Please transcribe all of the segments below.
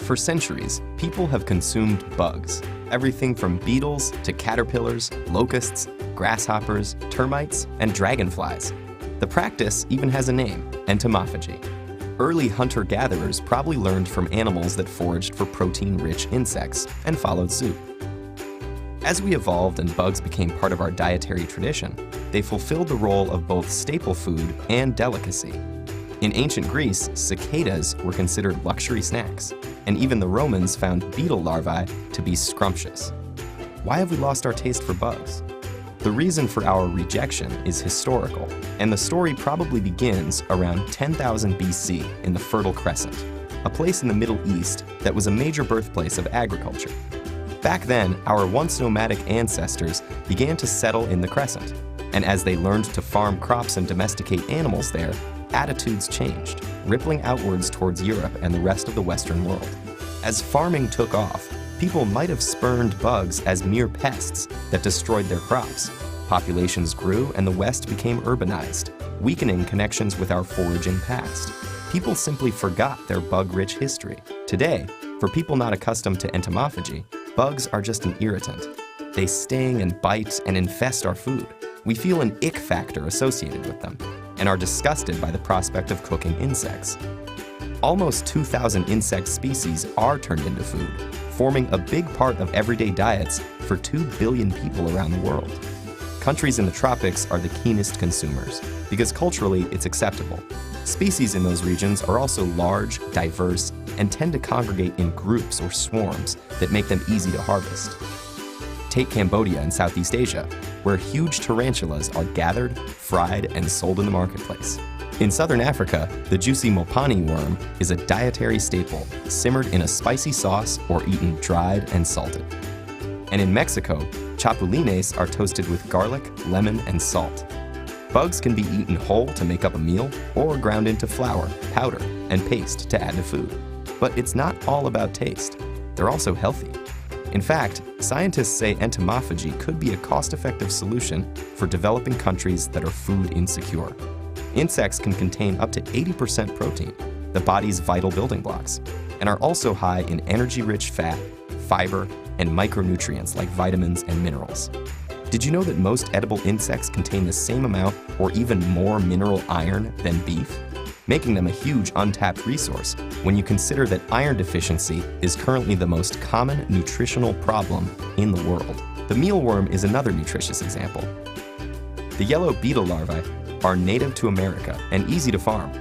For centuries, people have consumed bugs. Everything from beetles to caterpillars, locusts, grasshoppers, termites, and dragonflies. The practice even has a name, entomophagy. Early hunter-gatherers probably learned from animals that foraged for protein-rich insects and followed suit. As we evolved and bugs became part of our dietary tradition, they fulfilled the role of both staple food and delicacy. In ancient Greece, cicadas were considered luxury snacks, and even the Romans found beetle larvae to be scrumptious. Why have we lost our taste for bugs? The reason for our rejection is historical, and the story probably begins around 10,000 BC in the Fertile Crescent, a place in the Middle East that was a major birthplace of agriculture. Back then, our once nomadic ancestors began to settle in the Crescent, and as they learned to farm crops and domesticate animals there, attitudes changed, rippling outwards towards Europe and the rest of the Western world. As farming took off, people might have spurned bugs as mere pests that destroyed their crops. Populations grew and the West became urbanized, weakening connections with our foraging past. People simply forgot their bug-rich history. Today, for people not accustomed to entomophagy, bugs are just an irritant. They sting and bite and infest our food. We feel an ick factor associated with them and are disgusted by the prospect of cooking insects. Almost 2,000 insect species are turned into food, forming a big part of everyday diets for 2 billion people around the world. Countries in the tropics are the keenest consumers because culturally it's acceptable. Species in those regions are also large, diverse, and tend to congregate in groups or swarms that make them easy to harvest. Take Cambodia in Southeast Asia, where huge tarantulas are gathered, fried, and sold in the marketplace. In southern Africa, the juicy mopani worm is a dietary staple, simmered in a spicy sauce or eaten dried and salted. And in Mexico, chapulines are toasted with garlic, lemon, and salt. Bugs can be eaten whole to make up a meal or ground into flour, powder, and paste to add to food. But it's not all about taste. They're also healthy. In fact, scientists say entomophagy could be a cost-effective solution for developing countries that are food insecure. Insects can contain up to 80% protein, the body's vital building blocks, and are also high in energy-rich fat, fiber, and micronutrients like vitamins and minerals. Did you know that most edible insects contain the same amount or even more mineral iron than beef? Making them a huge untapped resource when you consider that iron deficiency is currently the most common nutritional problem in the world. The mealworm is another nutritious example. The yellow beetle larvae are native to America and easy to farm.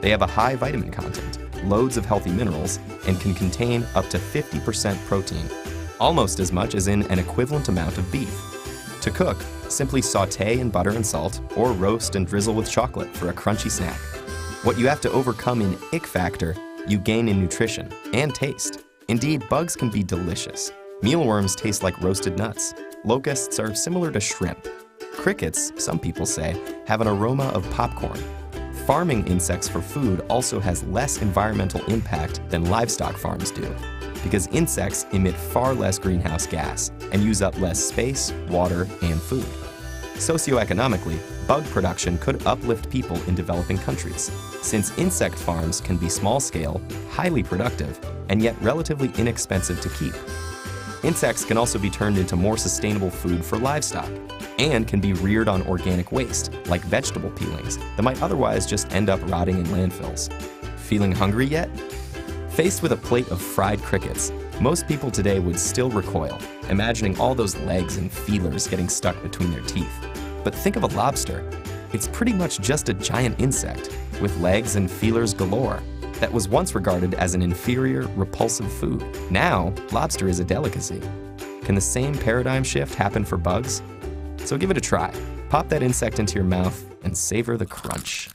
They have a high vitamin content, loads of healthy minerals, and can contain up to 50% protein, almost as much as in an equivalent amount of beef. To cook, simply saute in butter and salt, or roast and drizzle with chocolate for a crunchy snack. What you have to overcome in ick factor, you gain in nutrition and taste. Indeed, bugs can be delicious. Mealworms taste like roasted nuts. Locusts are similar to shrimp. Crickets, some people say, have an aroma of popcorn. Farming insects for food also has less environmental impact than livestock farms do, because insects emit far less greenhouse gas and use up less space, water, and food. Socioeconomically, bug production could uplift people in developing countries, since insect farms can be small-scale, highly productive, and yet relatively inexpensive to keep. Insects can also be turned into more sustainable food for livestock, and can be reared on organic waste, like vegetable peelings, that might otherwise just end up rotting in landfills. Feeling hungry yet? Faced with a plate of fried crickets, most people today would still recoil, imagining all those legs and feelers getting stuck between their teeth. But think of a lobster. It's pretty much just a giant insect, with legs and feelers galore, that was once regarded as an inferior, repulsive food. Now, lobster is a delicacy. Can the same paradigm shift happen for bugs? So give it a try. Pop that insect into your mouth and savor the crunch.